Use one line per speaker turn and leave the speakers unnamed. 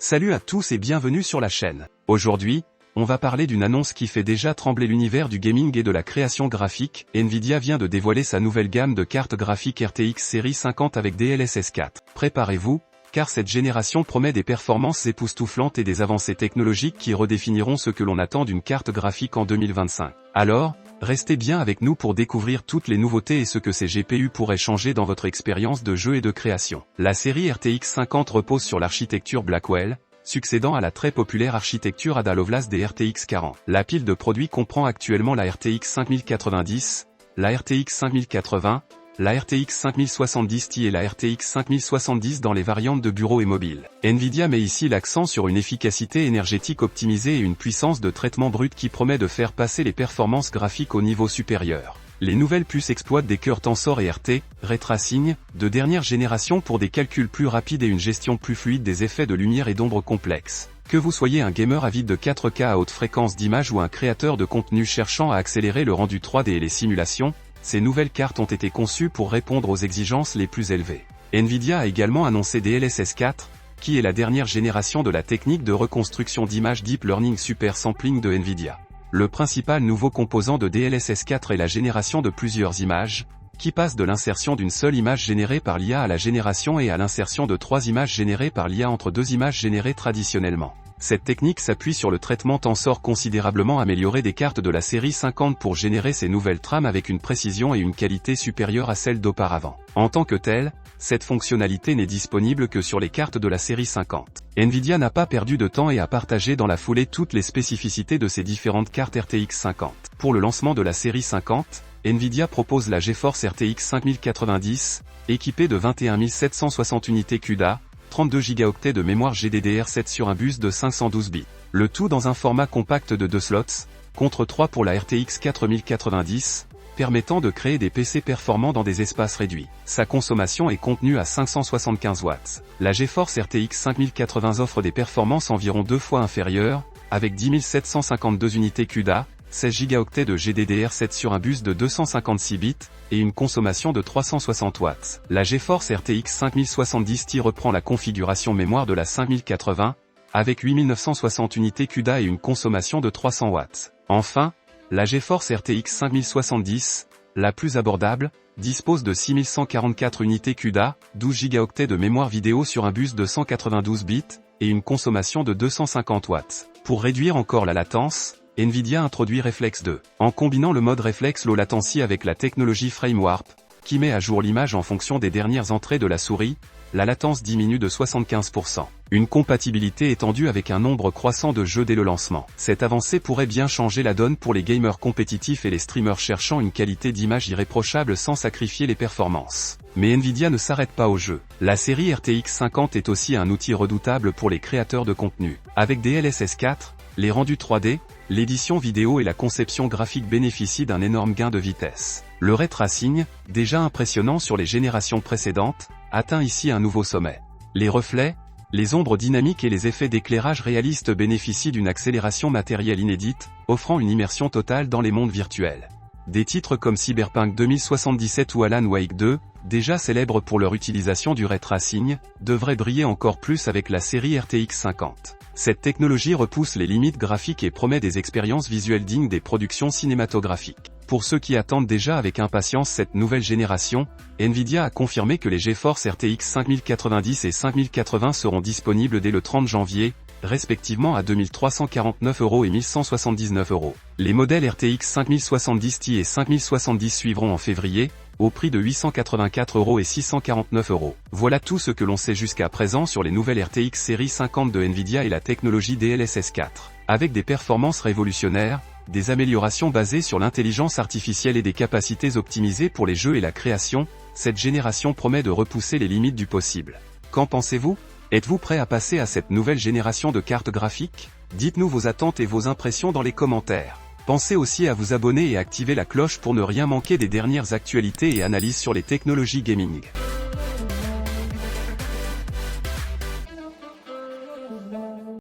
Salut à tous et bienvenue sur la chaîne. Aujourd'hui, on va parler d'une annonce qui fait déjà trembler l'univers du gaming et de la création graphique. Nvidia vient de dévoiler sa nouvelle gamme de cartes graphiques RTX série 50 avec DLSS 4. Préparez-vous, car cette génération promet des performances époustouflantes et des avancées technologiques qui redéfiniront ce que l'on attend d'une carte graphique en 2025. Alors, restez bien avec nous pour découvrir toutes les nouveautés et ce que ces GPU pourraient changer dans votre expérience de jeu et de création. La série RTX 50 repose sur l'architecture Blackwell, succédant à la très populaire architecture Ada Lovelace des RTX 40. La pile de produits comprend actuellement la RTX 5090, la RTX 5080, la RTX 5070 Ti et la RTX 5070 dans les variantes de bureau et mobile. Nvidia met ici l'accent sur une efficacité énergétique optimisée et une puissance de traitement brut qui promet de faire passer les performances graphiques au niveau supérieur. Les nouvelles puces exploitent des cœurs Tensor et RT, Ray Tracing, de dernière génération pour des calculs plus rapides et une gestion plus fluide des effets de lumière et d'ombre complexes. Que vous soyez un gamer avide de 4K à haute fréquence d'image ou un créateur de contenu cherchant à accélérer le rendu 3D et les simulations, ces nouvelles cartes ont été conçues pour répondre aux exigences les plus élevées. Nvidia a également annoncé DLSS 4, qui est la dernière génération de la technique de reconstruction d'images Deep Learning Super Sampling de Nvidia. Le principal nouveau composant de DLSS 4 est la génération de plusieurs images, qui passe de l'insertion d'une seule image générée par l'IA à la génération et à l'insertion de 3 images générées par l'IA entre 2 images générées traditionnellement. Cette technique s'appuie sur le traitement Tensor considérablement amélioré des cartes de la série 50 pour générer ces nouvelles trames avec une précision et une qualité supérieures à celles d'auparavant. En tant que telle, cette fonctionnalité n'est disponible que sur les cartes de la série 50. Nvidia n'a pas perdu de temps et a partagé dans la foulée toutes les spécificités de ces différentes cartes RTX 50. Pour le lancement de la série 50, Nvidia propose la GeForce RTX 5090, équipée de 21 760 unités CUDA, 32 Go de mémoire GDDR7 sur un bus de 512 bits. Le tout dans un format compact de 2 slots, contre 3 pour la RTX 4090, permettant de créer des PC performants dans des espaces réduits. Sa consommation est contenue à 575 watts. La GeForce RTX 5080 offre des performances environ 2 fois inférieures, avec 10 752 unités CUDA, 16 Go de GDDR7 sur un bus de 256 bits, et une consommation de 360 watts. La GeForce RTX 5070 Ti reprend la configuration mémoire de la 5080, avec 8960 unités CUDA et une consommation de 300 watts. Enfin, la GeForce RTX 5070, la plus abordable, dispose de 6144 unités CUDA, 12 Go de mémoire vidéo sur un bus de 192 bits, et une consommation de 250 watts. Pour réduire encore la latence, Nvidia introduit Reflex 2. En combinant le mode Reflex Low Latency avec la technologie Frame Warp, qui met à jour l'image en fonction des dernières entrées de la souris, la latence diminue de 75%. Une compatibilité étendue avec un nombre croissant de jeux dès le lancement. Cette avancée pourrait bien changer la donne pour les gamers compétitifs et les streamers cherchant une qualité d'image irréprochable sans sacrifier les performances. Mais Nvidia ne s'arrête pas au jeu. La série RTX 50 est aussi un outil redoutable pour les créateurs de contenu. Avec DLSS 4, les rendus 3D, l'édition vidéo et la conception graphique bénéficient d'un énorme gain de vitesse. Le Ray Tracing, déjà impressionnant sur les générations précédentes, atteint ici un nouveau sommet. Les reflets, les ombres dynamiques et les effets d'éclairage réalistes bénéficient d'une accélération matérielle inédite, offrant une immersion totale dans les mondes virtuels. Des titres comme Cyberpunk 2077 ou Alan Wake 2, déjà célèbres pour leur utilisation du Ray Tracing, devraient briller encore plus avec la série RTX 50. Cette technologie repousse les limites graphiques et promet des expériences visuelles dignes des productions cinématographiques. Pour ceux qui attendent déjà avec impatience cette nouvelle génération, Nvidia a confirmé que les GeForce RTX 5090 et 5080 seront disponibles dès le 30 janvier, respectivement à 2349 € et 1179 €. Les modèles RTX 5070 Ti et 5070 suivront en février, au prix de 884 € et 649 €. Voilà tout ce que l'on sait jusqu'à présent sur les nouvelles RTX série 50 de Nvidia et la technologie DLSS 4. Avec des performances révolutionnaires, des améliorations basées sur l'intelligence artificielle et des capacités optimisées pour les jeux et la création, cette génération promet de repousser les limites du possible. Qu'en pensez-vous ? Êtes-vous prêt à passer à cette nouvelle génération de cartes graphiques ? Dites-nous vos attentes et vos impressions dans les commentaires. Pensez aussi à vous abonner et activer la cloche pour ne rien manquer des dernières actualités et analyses sur les technologies gaming.